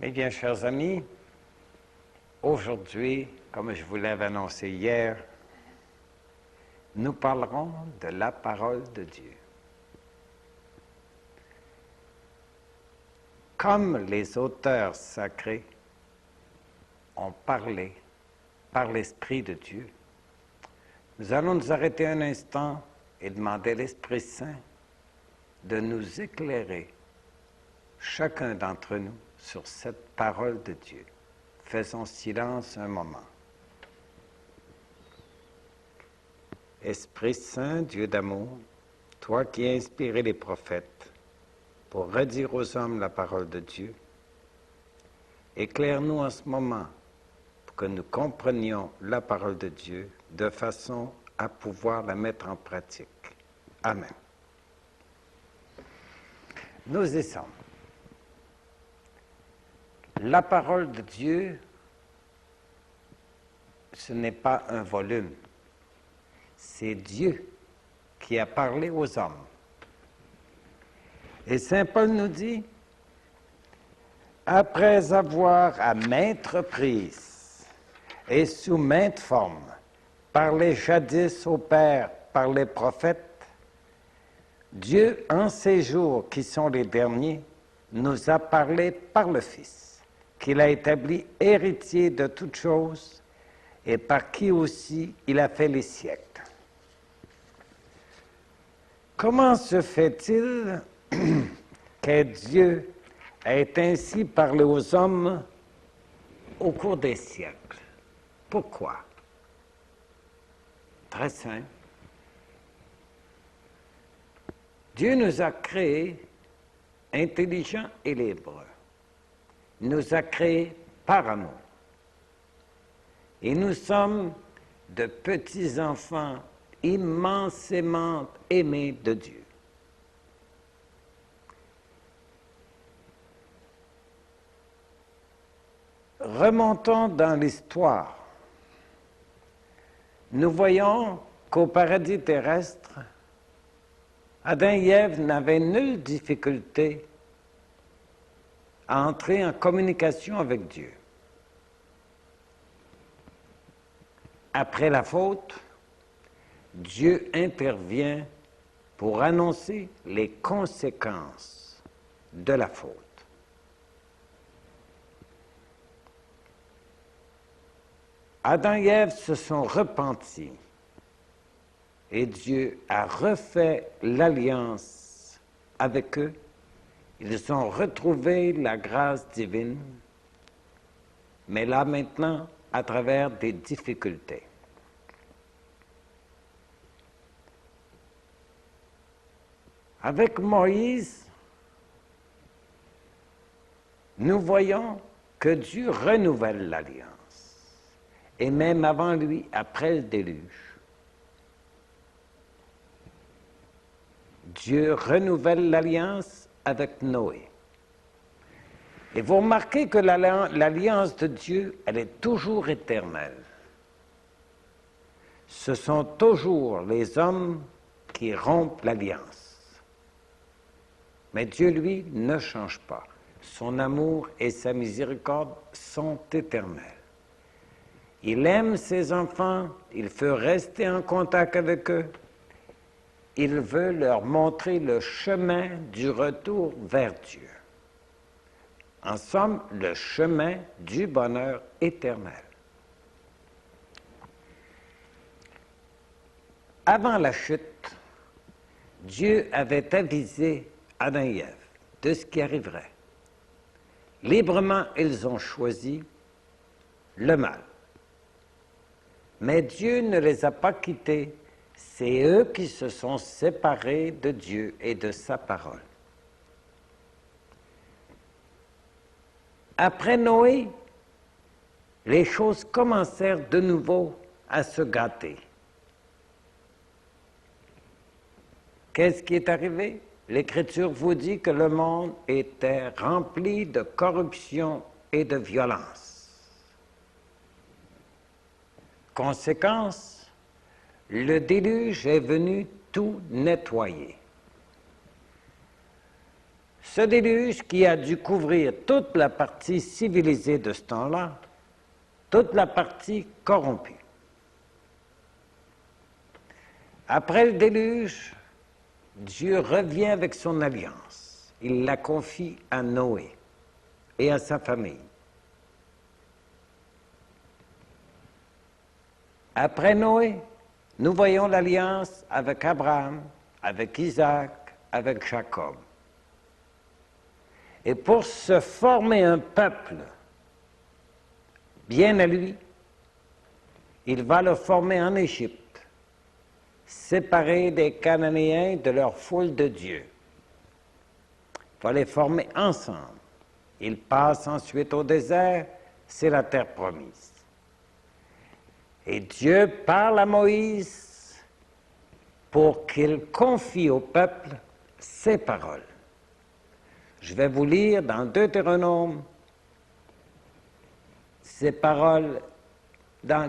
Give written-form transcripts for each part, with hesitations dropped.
Eh bien, chers amis, aujourd'hui, comme je vous l'avais annoncé hier, nous parlerons de la parole de Dieu. Comme les auteurs sacrés ont parlé par l'Esprit de Dieu, nous allons nous arrêter un instant et demander à l'Esprit Saint de nous éclairer, chacun d'entre nous, sur cette parole de Dieu. Faisons silence un moment. Esprit Saint, Dieu d'amour, toi qui as inspiré les prophètes pour redire aux hommes la parole de Dieu, éclaire-nous en ce moment pour que nous comprenions la parole de Dieu de façon à pouvoir la mettre en pratique. Amen. Nous y sommes. La parole de Dieu, ce n'est pas un volume. C'est Dieu qui a parlé aux hommes. Et Saint Paul nous dit, après avoir à maintes reprises et sous maintes formes parlé jadis au Père par les prophètes, Dieu, en ces jours qui sont les derniers, nous a parlé par le Fils, qu'il a établi héritier de toutes choses et par qui aussi il a fait les siècles. Comment se fait-il que Dieu ait ainsi parlé aux hommes au cours des siècles? Pourquoi? Très simple. Dieu nous a créés intelligents et libres. Il nous a créés par amour. Et nous sommes de petits enfants immensément aimés de Dieu. Remontons dans l'histoire. Nous voyons qu'au paradis terrestre, Adam et Ève n'avaient nulle difficulté à entrer en communication avec Dieu. Après la faute, Dieu intervient pour annoncer les conséquences de la faute. Adam et Ève se sont repentis et Dieu a refait l'alliance avec eux. Ils ont retrouvé la grâce divine, mais là maintenant, à travers des difficultés. Avec Moïse, nous voyons que Dieu renouvelle l'alliance, et même avant lui, après le déluge. Dieu renouvelle l'alliance avec Noé. Et vous remarquez que l'alliance de Dieu, elle est toujours éternelle. Ce sont toujours les hommes qui rompent l'alliance. Mais Dieu, lui, ne change pas. Son amour et sa miséricorde sont éternels. Il aime ses enfants, il veut rester en contact avec eux. Il veut leur montrer le chemin du retour vers Dieu. En somme, le chemin du bonheur éternel. Avant la chute, Dieu avait avisé Adam et Ève de ce qui arriverait. Librement, ils ont choisi le mal. Mais Dieu ne les a pas quittés. C'est eux qui se sont séparés de Dieu et de sa parole. Après Noé, les choses commencèrent de nouveau à se gâter. Qu'est-ce qui est arrivé? L'Écriture vous dit que le monde était rempli de corruption et de violence. Conséquence, le déluge est venu tout nettoyer. Ce déluge qui a dû couvrir toute la partie civilisée de ce temps-là, toute la partie corrompue. Après le déluge, Dieu revient avec son alliance. Il la confie à Noé et à sa famille. Après Noé, nous voyons l'alliance avec Abraham, avec Isaac, avec Jacob. Et pour se former un peuple bien à lui, il va le former en Égypte, séparé des Cananéens de leur foule de dieux. Il va les former ensemble. Il passe ensuite au désert, c'est la terre promise. Et Dieu parle à Moïse pour qu'il confie au peuple ses paroles. Je vais vous lire dans Deutéronome ces paroles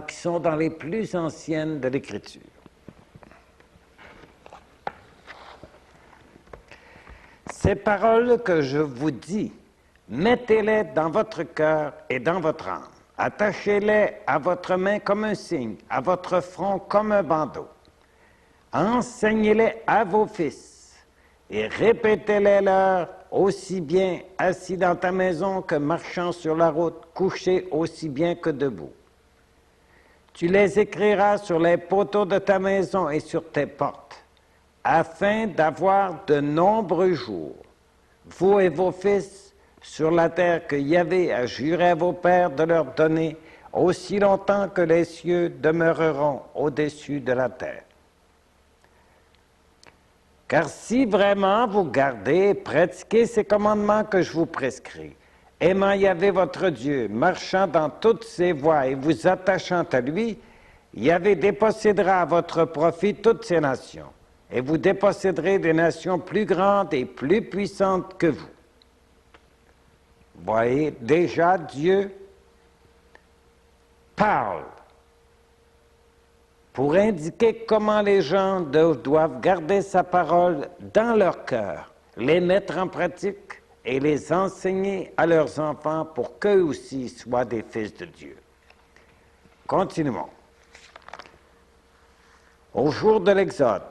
qui sont dans les plus anciennes de l'Écriture. Ces paroles que je vous dis, mettez-les dans votre cœur et dans votre âme. Attachez-les à votre main comme un signe, à votre front comme un bandeau. Enseignez-les à vos fils et répétez-les-leur aussi bien assis dans ta maison que marchant sur la route, couché aussi bien que debout. Tu les écriras sur les poteaux de ta maison et sur tes portes, afin d'avoir de nombreux jours, vous et vos fils, sur la terre que Yahvé a juré à vos pères de leur donner, aussi longtemps que les cieux demeureront au-dessus de la terre. Car si vraiment vous gardez et pratiquez ces commandements que je vous prescris, aimant Yahvé votre Dieu, marchant dans toutes ses voies et vous attachant à lui, Yahvé dépossédera à votre profit toutes ces nations, et vous déposséderez des nations plus grandes et plus puissantes que vous. Voyez, déjà Dieu parle pour indiquer comment les gens doivent garder sa parole dans leur cœur, les mettre en pratique et les enseigner à leurs enfants pour qu'eux aussi soient des fils de Dieu. Continuons. Au jour de l'Exode,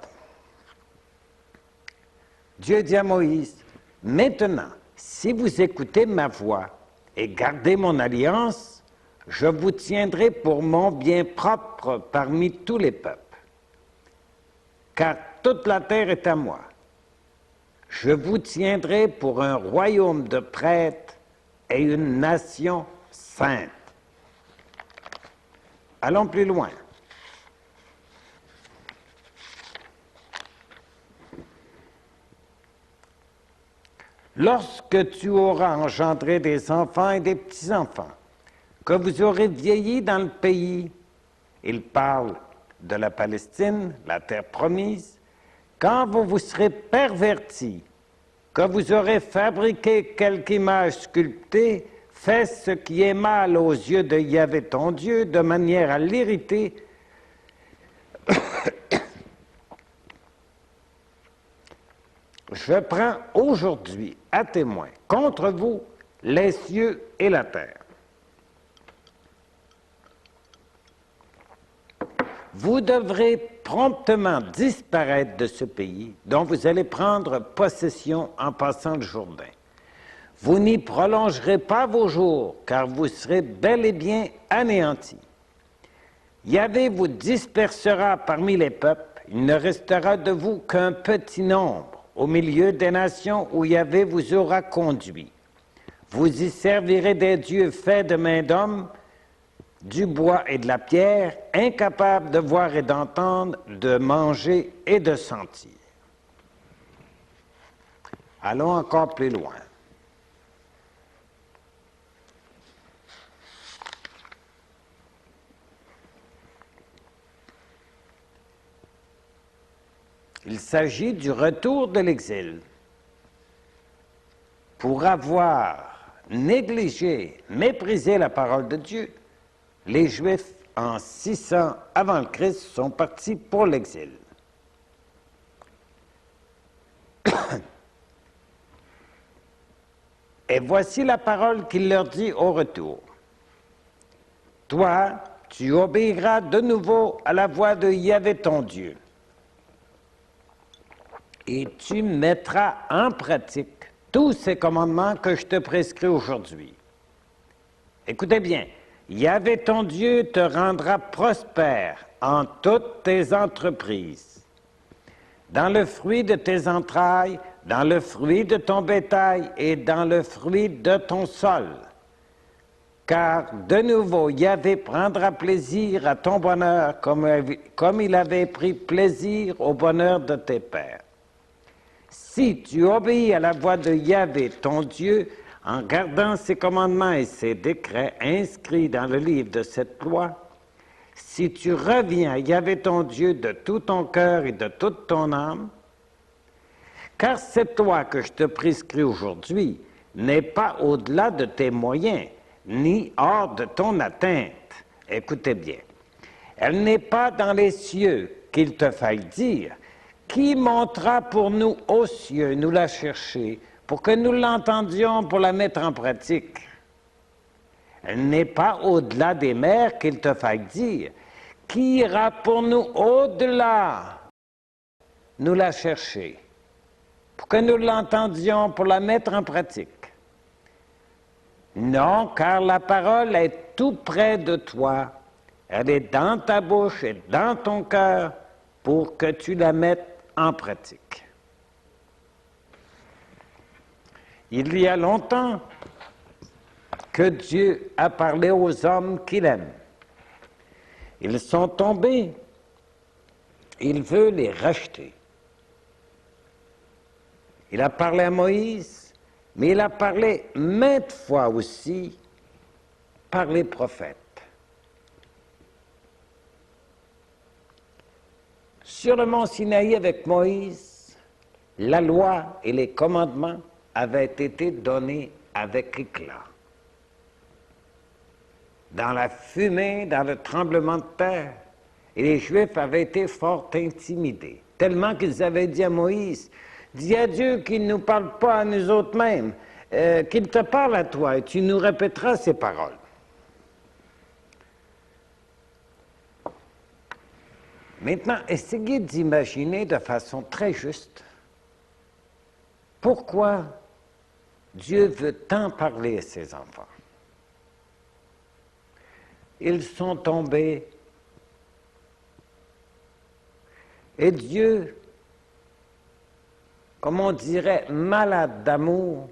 Dieu dit à Moïse, « Maintenant, si vous écoutez ma voix et gardez mon alliance, je vous tiendrai pour mon bien propre parmi tous les peuples, car toute la terre est à moi. Je vous tiendrai pour un royaume de prêtres et une nation sainte. » Allons plus loin. Lorsque tu auras engendré des enfants et des petits-enfants, que vous aurez vieilli dans le pays, il parle de la Palestine, la terre promise, quand vous vous serez pervertis, que vous aurez fabriqué quelque image sculptée, fais ce qui est mal aux yeux de Yahvé ton Dieu, de manière à l'irriter, je prends aujourd'hui à témoin contre vous les cieux et la terre. Vous devrez promptement disparaître de ce pays dont vous allez prendre possession en passant le Jourdain. Vous n'y prolongerez pas vos jours, car vous serez bel et bien anéantis. Yahvé vous dispersera parmi les peuples, il ne restera de vous qu'un petit nombre au milieu des nations où Yahvé vous aura conduit. Vous y servirez des dieux faits de main d'homme, du bois et de la pierre, incapables de voir et d'entendre, de manger et de sentir. Allons encore plus loin. Il s'agit du retour de l'exil. Pour avoir négligé, méprisé la parole de Dieu, les Juifs, en 600 avant le Christ, sont partis pour l'exil. Et voici la parole qu'il leur dit au retour. Toi, tu obéiras de nouveau à la voix de Yahvé ton Dieu. Et tu mettras en pratique tous ces commandements que je te prescris aujourd'hui. Écoutez bien, Yahvé ton Dieu te rendra prospère en toutes tes entreprises, dans le fruit de tes entrailles, dans le fruit de ton bétail et dans le fruit de ton sol. Car de nouveau, Yahvé prendra plaisir à ton bonheur comme il avait pris plaisir au bonheur de tes pères. Si tu obéis à la voix de Yahvé, ton Dieu, en gardant ses commandements et ses décrets inscrits dans le livre de cette loi, si tu reviens à Yahvé ton Dieu de tout ton cœur et de toute ton âme, car cette loi que je te prescris aujourd'hui n'est pas au-delà de tes moyens, ni hors de ton atteinte. Écoutez bien, elle n'est pas dans les cieux qu'il te faille dire, qui montera pour nous aux cieux, nous la chercher, pour que nous l'entendions, pour la mettre en pratique. Elle n'est pas au-delà des mers qu'il te faille dire, qui ira pour nous au-delà, nous la chercher, pour que nous l'entendions, pour la mettre en pratique. Non, car la parole est tout près de toi, elle est dans ta bouche et dans ton cœur, pour que tu la mettes en pratique. Il y a longtemps que Dieu a parlé aux hommes qu'il aime. Ils sont tombés, il veut les racheter. Il a parlé à Moïse, mais il a parlé maintes fois aussi par les prophètes. Sur le mont Sinaï avec Moïse, la loi et les commandements avaient été donnés avec éclat. Dans la fumée, dans le tremblement de terre, et les Juifs avaient été fort intimidés, tellement qu'ils avaient dit à Moïse, « Dis à Dieu qu'il ne nous parle pas à nous autres mêmes, qu'il te parle à toi, et tu nous répéteras ces paroles. » Maintenant, essayez d'imaginer de façon très juste pourquoi Dieu veut tant parler à ses enfants. Ils sont tombés et Dieu, comme on dirait, malade d'amour,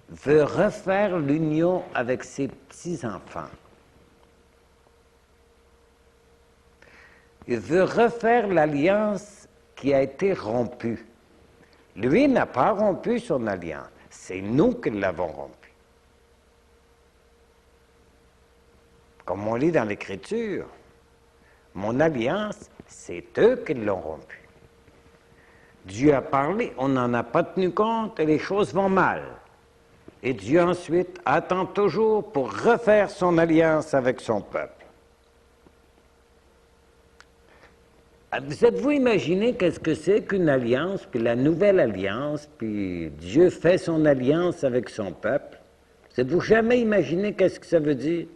veut refaire l'union avec ses petits-enfants. Il veut refaire l'alliance qui a été rompue. Lui n'a pas rompu son alliance, c'est nous qui l'avons rompue. Comme on lit dans l'Écriture, mon alliance, c'est eux qui l'ont rompue. Dieu a parlé, on n'en a pas tenu compte et les choses vont mal. Et Dieu ensuite attend toujours pour refaire son alliance avec son peuple. Vous êtes-vous imaginé qu'est-ce que c'est qu'une alliance, puis la nouvelle alliance, puis Dieu fait son alliance avec son peuple? Vous êtes-vous jamais imaginé qu'est-ce que ça veut dire?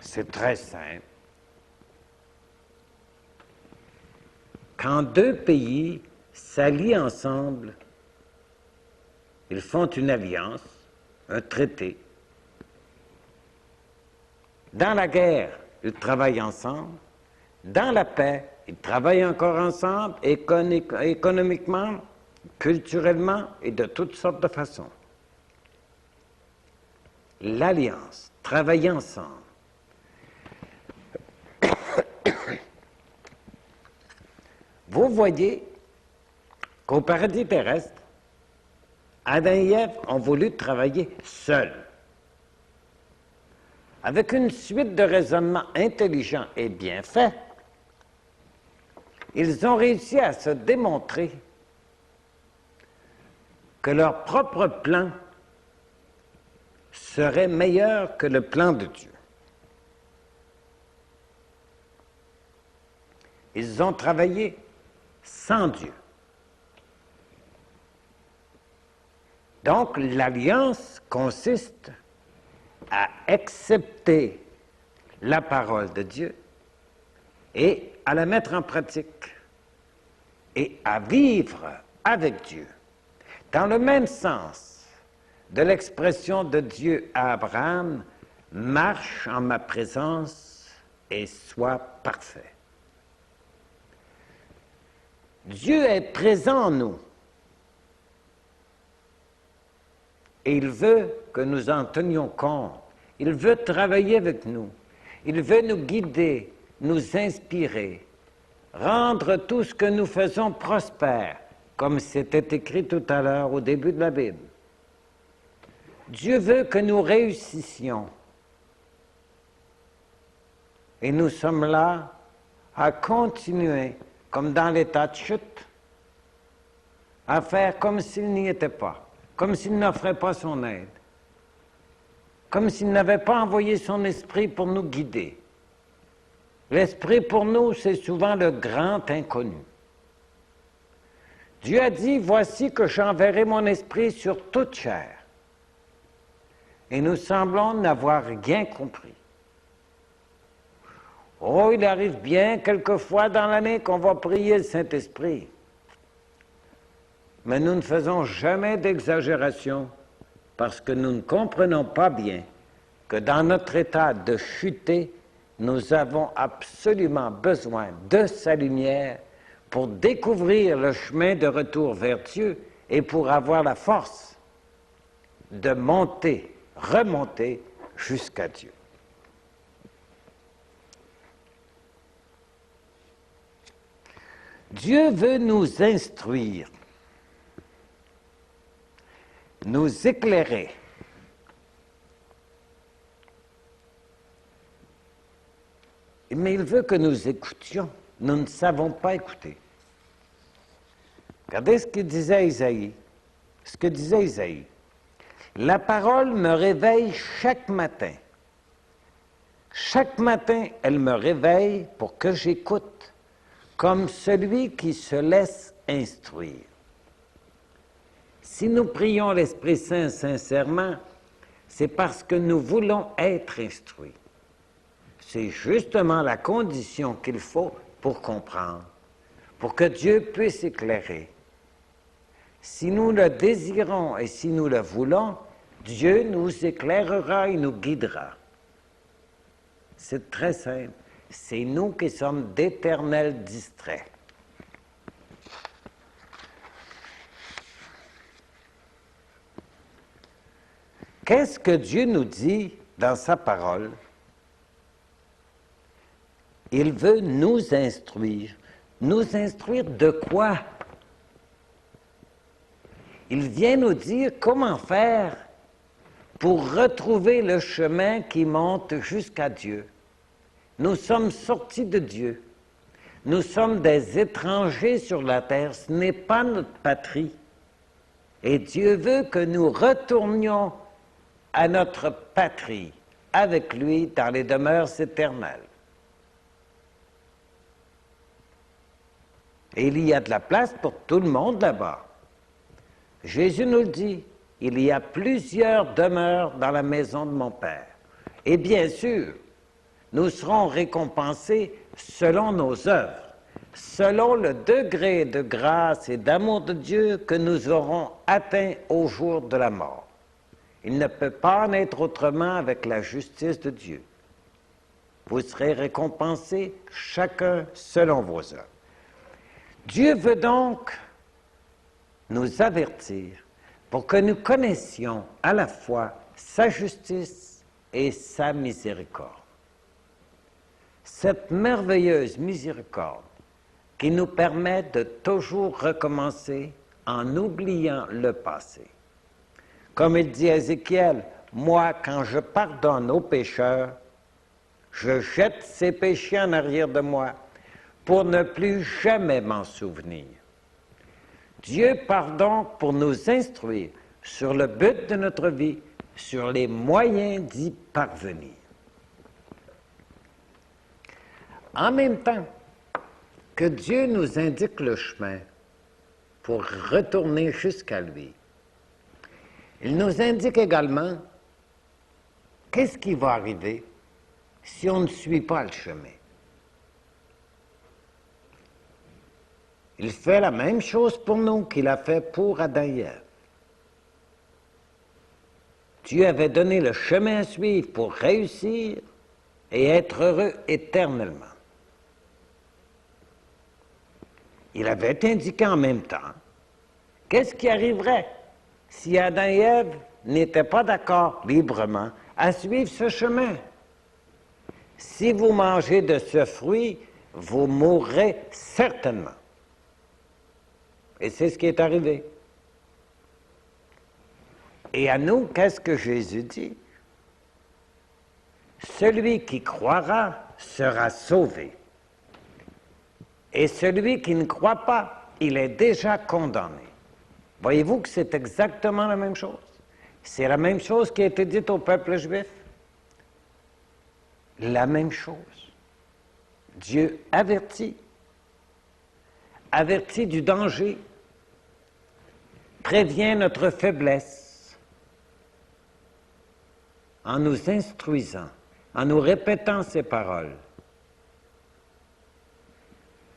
C'est très simple. Quand deux pays s'allient ensemble, ils font une alliance, un traité. Dans la guerre, ils travaillent ensemble. Dans la paix, ils travaillent encore ensemble, économiquement, culturellement et de toutes sortes de façons. L'alliance, travailler ensemble. Vous voyez qu'au paradis terrestre, Adam et Ève ont voulu travailler seuls. Avec une suite de raisonnements intelligents et bien faits, ils ont réussi à se démontrer que leur propre plan serait meilleur que le plan de Dieu. Ils ont travaillé sans Dieu. Donc, l'alliance consiste à accepter la parole de Dieu et à la mettre en pratique et à vivre avec Dieu. Dans le même sens de l'expression de Dieu à Abraham, marche en ma présence et sois parfait. Dieu est présent en nous et il veut que nous en tenions compte. Il veut travailler avec nous. Il veut nous guider, nous inspirer, rendre tout ce que nous faisons prospère, comme c'était écrit tout à l'heure au début de la Bible. Dieu veut que nous réussissions. Et nous sommes là à continuer, comme dans l'état de chute, à faire comme s'il n'y était pas, comme s'il n'offrait pas son aide, comme s'il n'avait pas envoyé son esprit pour nous guider. L'esprit pour nous, c'est souvent le grand inconnu. Dieu a dit, voici que j'enverrai mon esprit sur toute chair. Et nous semblons n'avoir rien compris. Oh, il arrive bien quelquefois dans l'année qu'on va prier le Saint-Esprit. Mais nous ne faisons jamais d'exagération parce que nous ne comprenons pas bien que dans notre état de chuter, nous avons absolument besoin de sa lumière pour découvrir le chemin de retour vers Dieu et pour avoir la force de monter, remonter jusqu'à Dieu. Dieu veut nous instruire, nous éclairer. Mais il veut que nous écoutions. Nous ne savons pas écouter. Regardez ce que disait Isaïe. La parole me réveille chaque matin. Chaque matin, elle me réveille pour que j'écoute, comme celui qui se laisse instruire. Si nous prions l'Esprit Saint sincèrement, c'est parce que nous voulons être instruits. C'est justement la condition qu'il faut pour comprendre, pour que Dieu puisse éclairer. Si nous le désirons et si nous le voulons, Dieu nous éclairera et nous guidera. C'est très simple. C'est nous qui sommes d'éternels distraits. Qu'est-ce que Dieu nous dit dans sa parole? Il veut nous instruire. Nous instruire de quoi? Il vient nous dire comment faire pour retrouver le chemin qui monte jusqu'à Dieu. Nous sommes sortis de Dieu. Nous sommes des étrangers sur la terre. Ce n'est pas notre patrie. Et Dieu veut que nous retournions à notre patrie avec lui dans les demeures éternelles. Et il y a de la place pour tout le monde là-bas. Jésus nous le dit, il y a plusieurs demeures dans la maison de mon Père. Et bien sûr, nous serons récompensés selon nos œuvres, selon le degré de grâce et d'amour de Dieu que nous aurons atteint au jour de la mort. Il ne peut pas en être autrement avec la justice de Dieu. Vous serez récompensés chacun selon vos œuvres. Dieu veut donc nous avertir pour que nous connaissions à la fois sa justice et sa miséricorde. Cette merveilleuse miséricorde qui nous permet de toujours recommencer en oubliant le passé. Comme il dit à Ézéchiel, « Moi, quand je pardonne aux pécheurs, je jette ces péchés en arrière de moi pour ne plus jamais m'en souvenir. » Dieu pardonne pour nous instruire sur le but de notre vie, sur les moyens d'y parvenir. En même temps que Dieu nous indique le chemin pour retourner jusqu'à lui, Il nous indique également qu'est-ce qui va arriver si on ne suit pas le chemin. Il fait la même chose pour nous qu'il a fait pour Adam et Ève. Dieu avait donné le chemin à suivre pour réussir et être heureux éternellement. Il avait indiqué en même temps qu'est-ce qui arriverait si Adam et Ève n'étaient pas d'accord librement à suivre ce chemin. Si vous mangez de ce fruit, vous mourrez certainement. Et c'est ce qui est arrivé. Et à nous, qu'est-ce que Jésus dit? Celui qui croira sera sauvé. Et celui qui ne croit pas, il est déjà condamné. Voyez-vous que c'est exactement la même chose. C'est la même chose qui a été dite au peuple juif. La même chose. Dieu avertit du danger, prévient notre faiblesse en nous instruisant, en nous répétant ces paroles.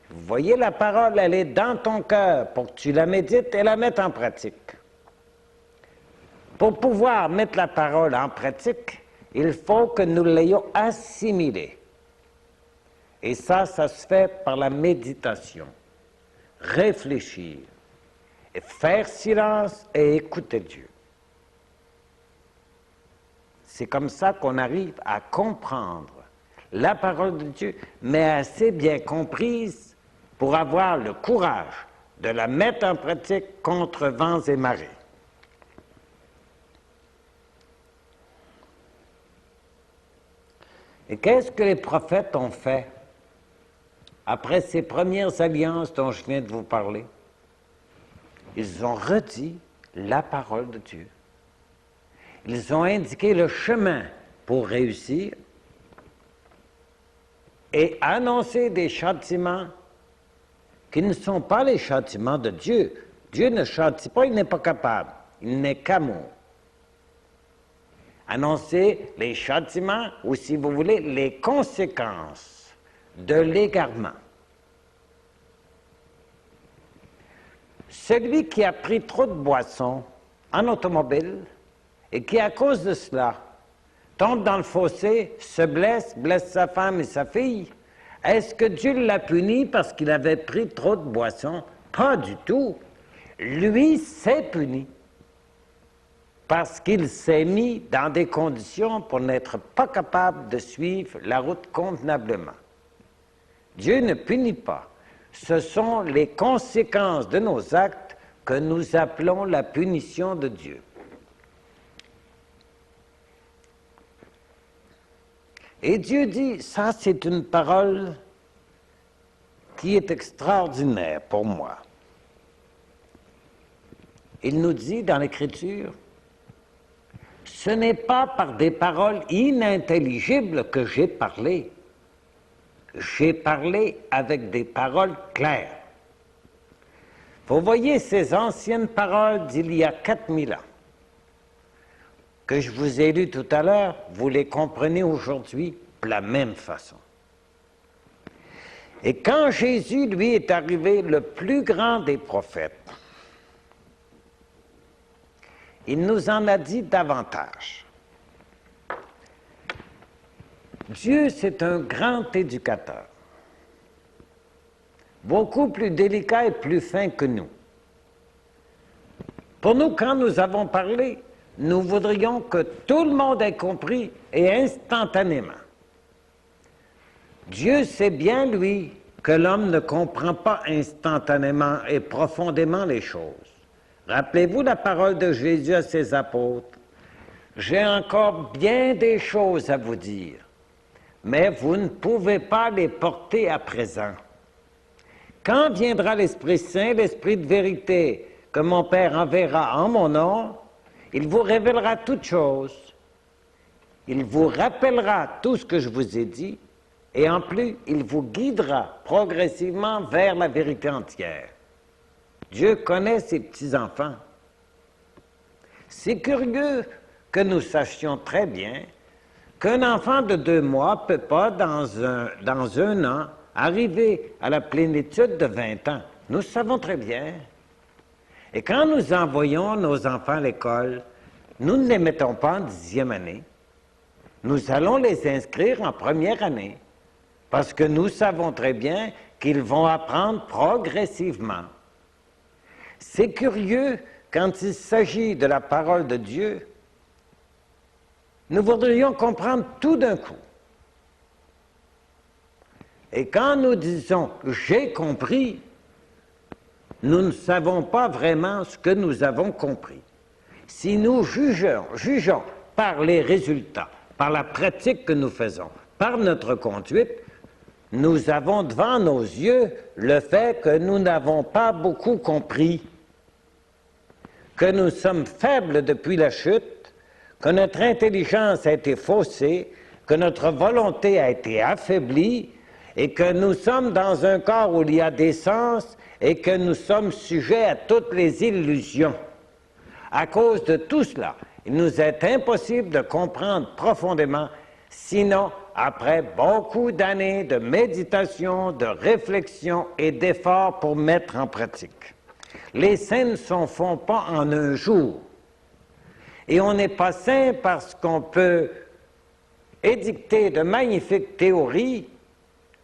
Vous voyez, la parole, elle est dans ton cœur pour que tu la médites et la mettes en pratique. Pour pouvoir mettre la parole en pratique, il faut que nous l'ayons assimilée. Et ça se fait par la méditation. Réfléchir, et faire silence et écouter Dieu. C'est comme ça qu'on arrive à comprendre la parole de Dieu, mais assez bien comprise pour avoir le courage de la mettre en pratique contre vents et marées. Et qu'est-ce que les prophètes ont fait après ces premières alliances dont je viens de vous parler? Ils ont redit la parole de Dieu. Ils ont indiqué le chemin pour réussir et annoncé des châtiments qui ne sont pas les châtiments de Dieu. Dieu ne châtie pas, il n'est pas capable. Il n'est qu'amour. Annoncer les châtiments ou, si vous voulez, les conséquences de l'égarement. Celui qui a pris trop de boissons en automobile et qui, à cause de cela, tombe dans le fossé, se blesse, blesse sa femme et sa fille, est-ce que Dieu l'a puni parce qu'il avait pris trop de boissons? Pas du tout. Lui s'est puni parce qu'il s'est mis dans des conditions pour n'être pas capable de suivre la route convenablement. Dieu ne punit pas. Ce sont les conséquences de nos actes que nous appelons la punition de Dieu. Et Dieu dit, ça c'est une parole qui est extraordinaire pour moi. Il nous dit dans l'Écriture, ce n'est pas par des paroles inintelligibles que j'ai parlé. J'ai parlé avec des paroles claires. Vous voyez ces anciennes paroles d'il y a 4000 ans, que je vous ai lues tout à l'heure, vous les comprenez aujourd'hui de la même façon. Et quand Jésus, lui, est arrivé le plus grand des prophètes, il nous en a dit davantage. Dieu, c'est un grand éducateur, beaucoup plus délicat et plus fin que nous. Pour nous, quand nous avons parlé, nous voudrions que tout le monde ait compris et instantanément. Dieu sait bien, lui, que l'homme ne comprend pas instantanément et profondément les choses. Rappelez-vous la parole de Jésus à ses apôtres. « J'ai encore bien des choses à vous dire, mais vous ne pouvez pas les porter à présent. Quand viendra l'Esprit Saint, l'Esprit de vérité, que mon Père enverra en mon nom, il vous révélera toutes choses. Il vous rappellera tout ce que je vous ai dit, et en plus, il vous guidera progressivement vers la vérité entière. » Dieu connaît ses petits-enfants. C'est curieux que nous sachions très bien qu'un enfant de 2 mois ne peut pas, dans un an, arriver à la plénitude de 20 ans. Nous savons très bien. Et quand nous envoyons nos enfants à l'école, nous ne les mettons pas en 10e année. Nous allons les inscrire en première année, parce que nous savons très bien qu'ils vont apprendre progressivement. C'est curieux, quand il s'agit de la parole de Dieu, nous voudrions comprendre tout d'un coup. Et quand nous disons « j'ai compris », nous ne savons pas vraiment ce que nous avons compris. Si nous jugeons par les résultats, par la pratique que nous faisons, par notre conduite, nous avons devant nos yeux le fait que nous n'avons pas beaucoup compris, que nous sommes faibles depuis la chute, que notre intelligence a été faussée, que notre volonté a été affaiblie et que nous sommes dans un corps où il y a des sens et que nous sommes sujets à toutes les illusions. À cause de tout cela, il nous est impossible de comprendre profondément, sinon après beaucoup d'années de méditation, de réflexion et d'efforts pour mettre en pratique. Les saints ne s'en font pas en un jour. Et on n'est pas saint parce qu'on peut édicter de magnifiques théories,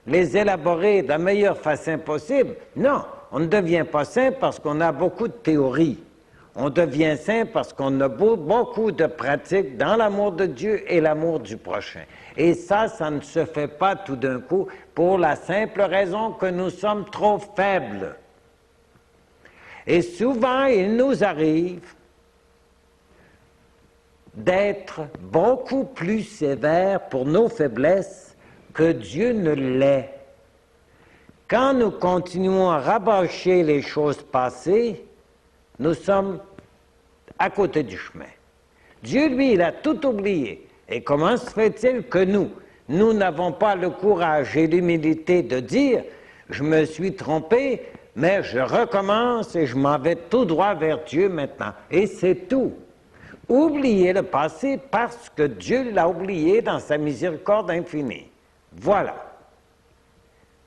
les élaborer de la meilleure façon possible. Non, on ne devient pas saint parce qu'on a beaucoup de théories. On devient saint parce qu'on a beaucoup de pratiques dans l'amour de Dieu et l'amour du prochain. Et ça ne se fait pas tout d'un coup pour la simple raison que nous sommes trop faibles. Et souvent, il nous arrive d'être beaucoup plus sévères pour nos faiblesses que Dieu ne l'est. Quand nous continuons à rabâcher les choses passées, nous sommes à côté du chemin. Dieu, lui, il a tout oublié. Et comment se fait-il que nous n'avons pas le courage et l'humilité de dire « je me suis trompé, mais je recommence et je m'en vais tout droit vers Dieu maintenant. » Et c'est tout. Oublier le passé parce que Dieu l'a oublié dans sa miséricorde infinie. Voilà.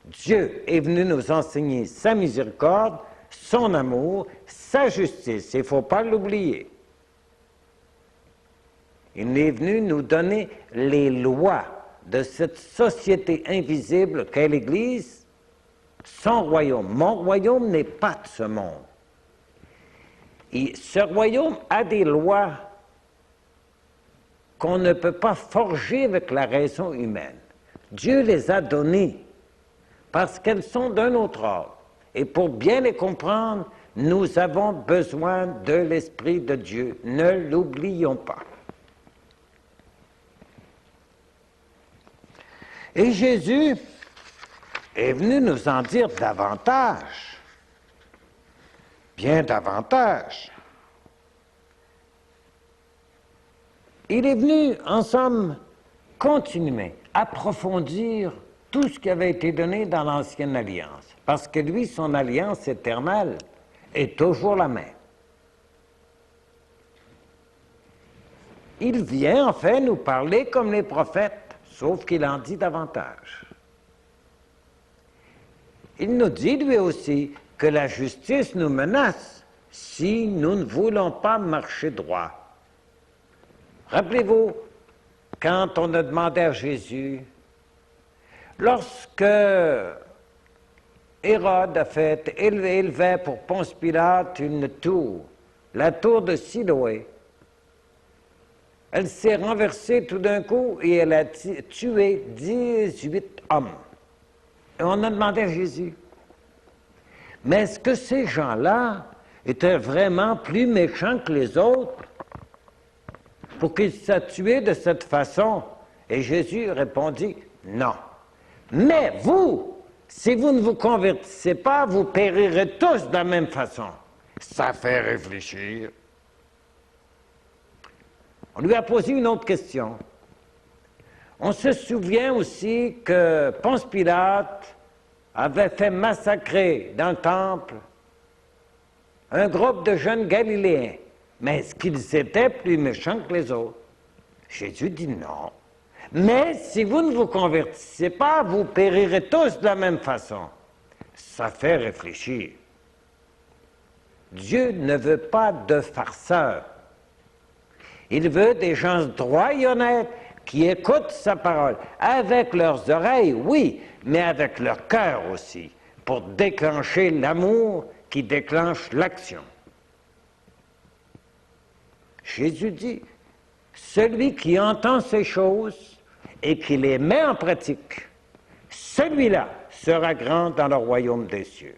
Dieu est venu nous enseigner sa miséricorde, son amour, sa justice. Il ne faut pas l'oublier. Il est venu nous donner les lois de cette société invisible qu'est l'Église, son royaume. Mon royaume n'est pas de ce monde. Et ce royaume a des lois qu'on ne peut pas forger avec la raison humaine. Dieu les a données parce qu'elles sont d'un autre ordre. Et pour bien les comprendre, nous avons besoin de l'Esprit de Dieu. Ne l'oublions pas. Et Jésus est venu nous en dire davantage, bien davantage. Il est venu, en somme, continuer, approfondir tout ce qui avait été donné dans l'Ancienne Alliance, parce que lui, son alliance éternelle est toujours la même. Il vient, en fait, nous parler comme les prophètes, sauf qu'il en dit davantage. Il nous dit, lui aussi, que la justice nous menace si nous ne voulons pas marcher droit. Rappelez-vous, quand on a demandé à Jésus, lorsque Hérode a fait élever pour Ponce Pilate une tour, la tour de Siloé, elle s'est renversée tout d'un coup et elle a tué 18 hommes. Et on a demandé à Jésus, mais est-ce que ces gens-là étaient vraiment plus méchants que les autres pour qu'ils soient tués de cette façon? Et Jésus répondit, non. Mais vous, si vous ne vous convertissez pas, vous périrez tous de la même façon. Ça fait réfléchir. On lui a posé une autre question. On se souvient aussi que Ponce Pilate avait fait massacrer dans le temple un groupe de jeunes Galiléens Mais est-ce qu'ils étaient plus méchants que les autres? Jésus dit non. Mais si vous ne vous convertissez pas, vous périrez tous de la même façon. Ça fait réfléchir. Dieu ne veut pas de farceurs. Il veut des gens droits et honnêtes qui écoutent sa parole, avec leurs oreilles, oui, mais avec leur cœur aussi, pour déclencher l'amour qui déclenche l'action. Jésus dit, celui qui entend ces choses et qui les met en pratique, celui-là sera grand dans le royaume des cieux.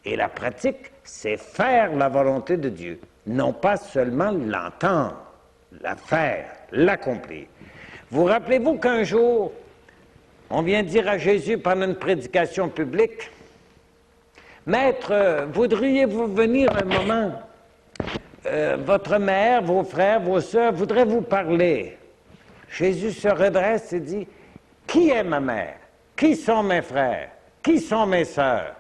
Et la pratique, c'est faire la volonté de Dieu, non pas seulement l'entendre, la faire, l'accomplir. Vous rappelez-vous qu'un jour, on vient dire à Jésus pendant une prédication publique, « Maître, voudriez-vous venir un moment? Votre mère, vos frères, vos sœurs voudraient vous parler. » Jésus se redresse et dit, « Qui est ma mère? Qui sont mes frères? Qui sont mes sœurs?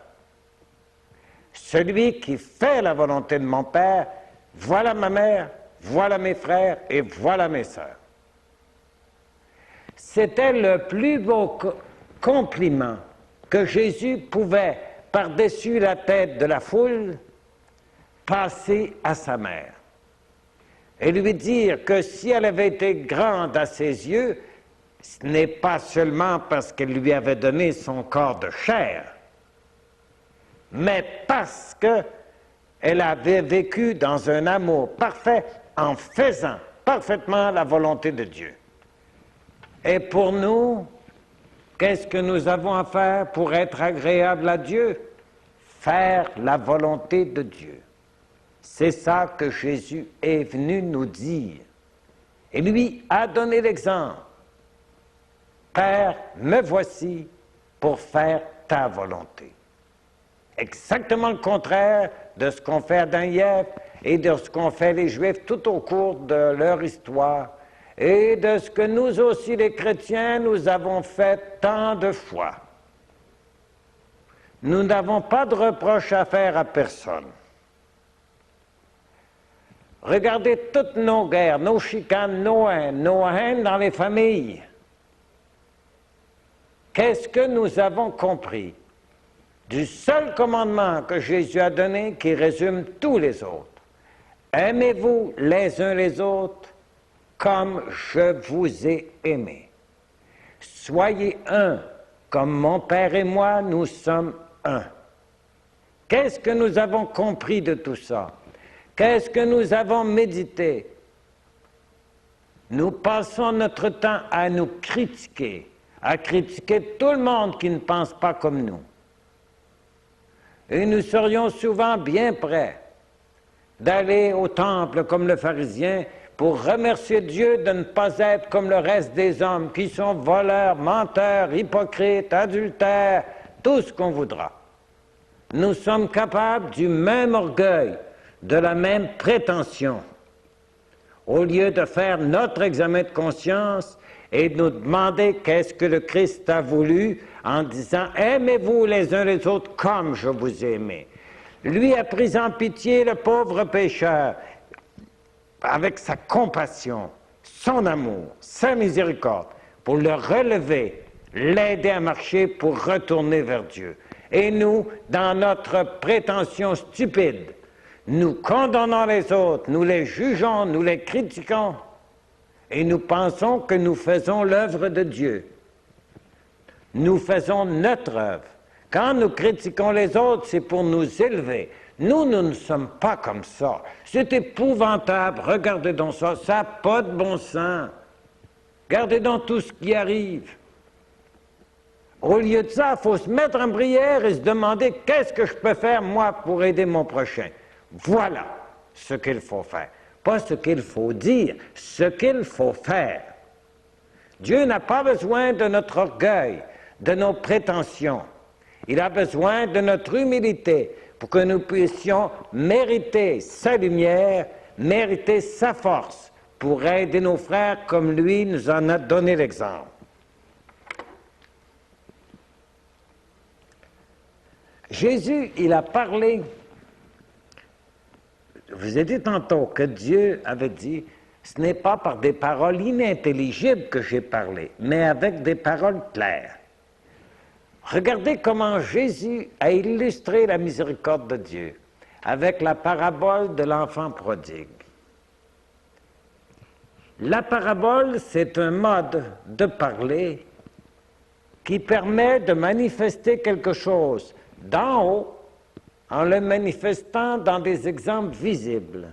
Celui qui fait la volonté de mon Père, voilà ma mère, voilà mes frères et voilà mes sœurs. » C'était le plus beau compliment que Jésus pouvait, par-dessus la tête de la foule, passer à sa mère et lui dire que si elle avait été grande à ses yeux, ce n'est pas seulement parce qu'elle lui avait donné son corps de chair, mais parce qu'elle avait vécu dans un amour parfait en faisant parfaitement la volonté de Dieu. Et pour nous, qu'est-ce que nous avons à faire pour être agréables à Dieu? Faire la volonté de Dieu. C'est ça que Jésus est venu nous dire. Et lui a donné l'exemple. Père, me voici pour faire ta volonté. Exactement le contraire de ce qu'ont fait Adam et Ève et de ce qu'ont fait les Juifs tout au cours de leur histoire et de ce que nous aussi les chrétiens nous avons fait tant de fois. Nous n'avons pas de reproche à faire à personne. Regardez toutes nos guerres, nos chicanes, nos haines dans les familles. Qu'est-ce que nous avons compris du seul commandement que Jésus a donné qui résume tous les autres? Aimez-vous les uns les autres comme je vous ai aimés. Soyez un, comme mon Père et moi, nous sommes un. Qu'est-ce que nous avons compris de tout ça? Qu'est-ce que nous avons médité? Nous passons notre temps à nous critiquer, à critiquer tout le monde qui ne pense pas comme nous. Et nous serions souvent bien prêts d'aller au temple comme le pharisien pour remercier Dieu de ne pas être comme le reste des hommes qui sont voleurs, menteurs, hypocrites, adultères, tout ce qu'on voudra. Nous sommes capables du même orgueil, de la même prétention. Au lieu de faire notre examen de conscience et de nous demander qu'est-ce que le Christ a voulu en disant « Aimez-vous les uns les autres comme je vous ai aimé ». Lui a pris en pitié le pauvre pécheur avec sa compassion, son amour, sa miséricorde pour le relever, l'aider à marcher pour retourner vers Dieu. Et nous, dans notre prétention stupide, nous condamnons les autres, nous les jugeons, nous les critiquons et nous pensons que nous faisons l'œuvre de Dieu. Nous faisons notre œuvre. Quand nous critiquons les autres, c'est pour nous élever. Nous ne sommes pas comme ça. C'est épouvantable. Regardez donc ça, ça n'a pas de bon sens. Regardez donc tout ce qui arrive. Au lieu de ça, il faut se mettre en prière et se demander qu'est-ce que je peux faire, moi, pour aider mon prochain. Voilà ce qu'il faut faire. Pas ce qu'il faut dire, ce qu'il faut faire. Dieu n'a pas besoin de notre orgueil, de nos prétentions. Il a besoin de notre humilité pour que nous puissions mériter sa lumière, mériter sa force pour aider nos frères comme lui nous en a donné l'exemple. Jésus, il a parlé Je vous ai dit tantôt que Dieu avait dit, ce n'est pas par des paroles inintelligibles que j'ai parlé, mais avec des paroles claires. Regardez comment Jésus a illustré la miséricorde de Dieu avec la parabole de l'enfant prodigue. La parabole, c'est un mode de parler qui permet de manifester quelque chose d'en haut en le manifestant dans des exemples visibles.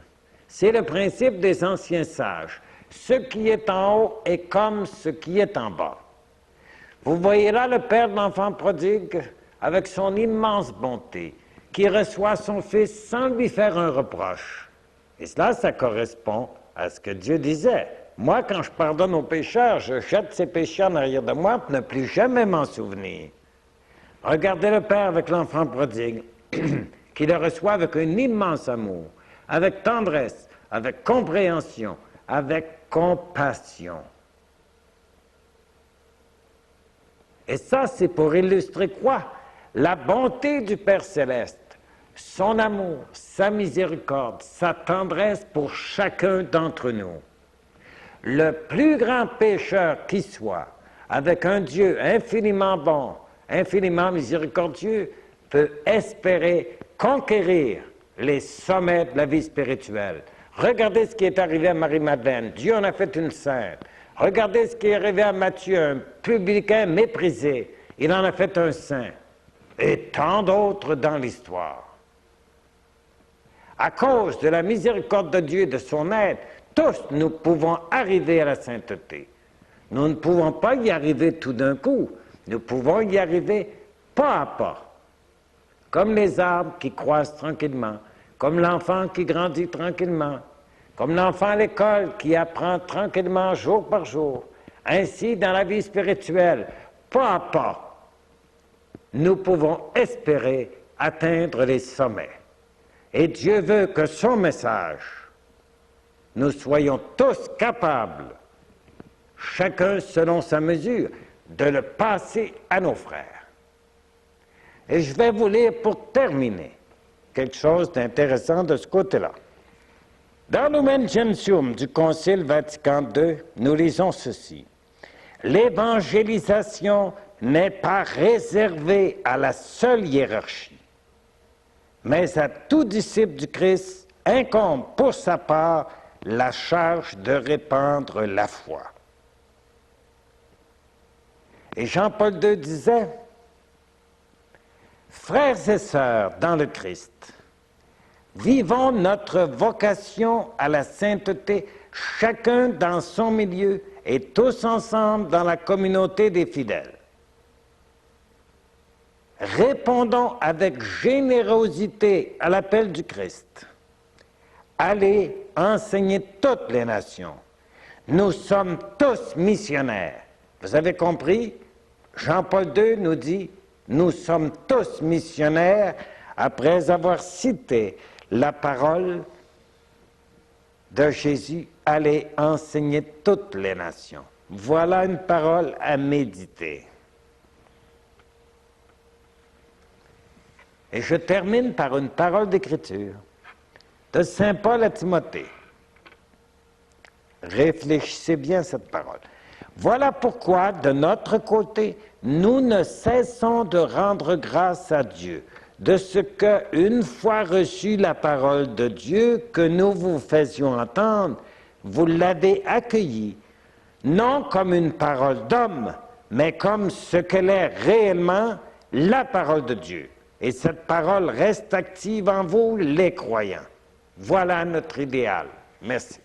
C'est le principe des anciens sages. Ce qui est en haut est comme ce qui est en bas. Vous voyez là le père de l'enfant prodigue avec son immense bonté, qui reçoit son fils sans lui faire un reproche. Et cela, ça correspond à ce que Dieu disait. Moi, quand je pardonne aux pécheurs, je jette ces péchés en arrière de moi pour ne plus jamais m'en souvenir. Regardez le père avec l'enfant prodigue, qui le reçoit avec un immense amour, avec tendresse, avec compréhension, avec compassion. Et ça, c'est pour illustrer quoi? La bonté du Père céleste, son amour, sa miséricorde, sa tendresse pour chacun d'entre nous. Le plus grand pécheur qui soit, avec un Dieu infiniment bon, infiniment miséricordieux, peut espérer conquérir les sommets de la vie spirituelle. Regardez ce qui est arrivé à Marie-Madeleine. Dieu en a fait une sainte. Regardez ce qui est arrivé à Matthieu, un publicain méprisé. Il en a fait un saint. Et tant d'autres dans l'histoire. À cause de la miséricorde de Dieu et de son aide, tous nous pouvons arriver à la sainteté. Nous ne pouvons pas y arriver tout d'un coup. Nous pouvons y arriver pas à pas. Comme les arbres qui croissent tranquillement, comme l'enfant qui grandit tranquillement, comme l'enfant à l'école qui apprend tranquillement jour par jour. Ainsi, dans la vie spirituelle, pas à pas, nous pouvons espérer atteindre les sommets. Et Dieu veut que son message, nous soyons tous capables, chacun selon sa mesure, de le passer à nos frères. Et je vais vous lire pour terminer quelque chose d'intéressant de ce côté-là. Dans Lumen Gentium du Concile Vatican II, nous lisons ceci. L'évangélisation n'est pas réservée à la seule hiérarchie, mais à tout disciple du Christ incombe pour sa part la charge de répandre la foi. Et Jean-Paul II disait, « Frères et sœurs dans le Christ, vivons notre vocation à la sainteté, chacun dans son milieu et tous ensemble dans la communauté des fidèles. Répondons avec générosité à l'appel du Christ. Allez enseigner toutes les nations. Nous sommes tous missionnaires. » Vous avez compris? Jean-Paul II nous dit, nous sommes tous missionnaires après avoir cité la parole de Jésus, allez enseigner toutes les nations. Voilà une parole à méditer. Et je termine par une parole d'écriture de Saint Paul à Timothée. Réfléchissez bien à cette parole. Voilà pourquoi, de notre côté, nous ne cessons de rendre grâce à Dieu de ce que, une fois reçue la parole de Dieu que nous vous faisions entendre, vous l'avez accueillie, non comme une parole d'homme, mais comme ce qu'elle est réellement, la parole de Dieu. Et cette parole reste active en vous, les croyants. Voilà notre idéal. Merci.